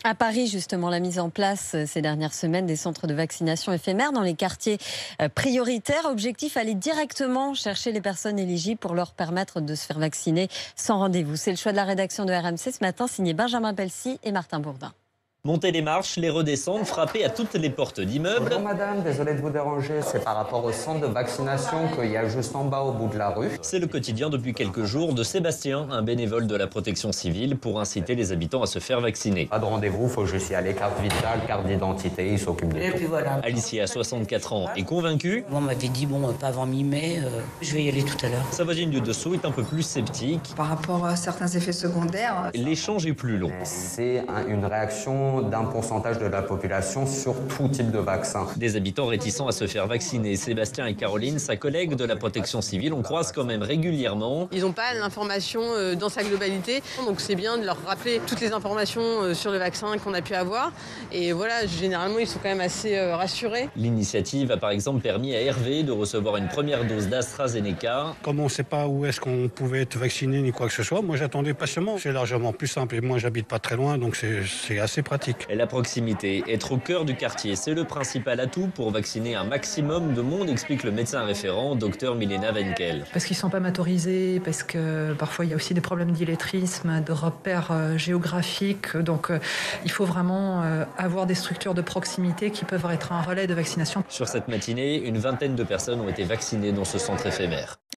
À Paris, justement, la mise en place ces dernières semaines des centres de vaccination éphémères dans les quartiers prioritaires. Objectif, aller directement chercher les personnes éligibles pour leur permettre de se faire vacciner sans rendez-vous. C'est le choix de la rédaction de RMC ce matin, signé Benjamin Pelsi et Martin Bourdin. Monter les marches, les redescendre, frapper à toutes les portes d'immeubles. Bonjour madame, désolé de vous déranger, c'est par rapport au centre de vaccination qu'il y a juste en bas au bout de la rue. C'est le quotidien depuis quelques jours de Sébastien, un bénévole de la protection civile, pour inciter les habitants à se faire vacciner. Pas de rendez-vous, faut juste y aller, carte vitale, carte d'identité, il s'occupe de Et tout. puis voilà. Alicia, 64 ans, est convaincue. On m'avait dit, pas avant mi-mai, je vais y aller tout à l'heure. Sa voisine du dessous est un peu plus sceptique. Par rapport à certains effets secondaires. L'échange est plus long. C'est une réaction d'un pourcentage de la population sur tout type de vaccin. Des habitants réticents à se faire vacciner. Sébastien et Caroline, sa collègue de la protection civile, on croise quand même régulièrement. Ils n'ont pas l'information dans sa globalité, donc c'est bien de leur rappeler toutes les informations sur le vaccin qu'on a pu avoir. Et voilà, généralement, ils sont quand même assez rassurés. L'initiative a par exemple permis à Hervé de recevoir une première dose d'AstraZeneca. Comme on ne sait pas où est-ce qu'on pouvait être vacciné ni quoi que ce soit, moi j'attendais patiemment. C'est largement plus simple et moi j'habite pas très loin, donc c'est assez pratique. Et la proximité, être au cœur du quartier, c'est le principal atout pour vacciner un maximum de monde, explique le médecin référent, Dr Milena Wenkel. Parce qu'ils ne sont pas motorisés, parce que parfois il y a aussi des problèmes d'illettrisme, de repères géographiques. Donc il faut vraiment avoir des structures de proximité qui peuvent être un relais de vaccination. Sur cette matinée, une vingtaine de personnes ont été vaccinées dans ce centre éphémère.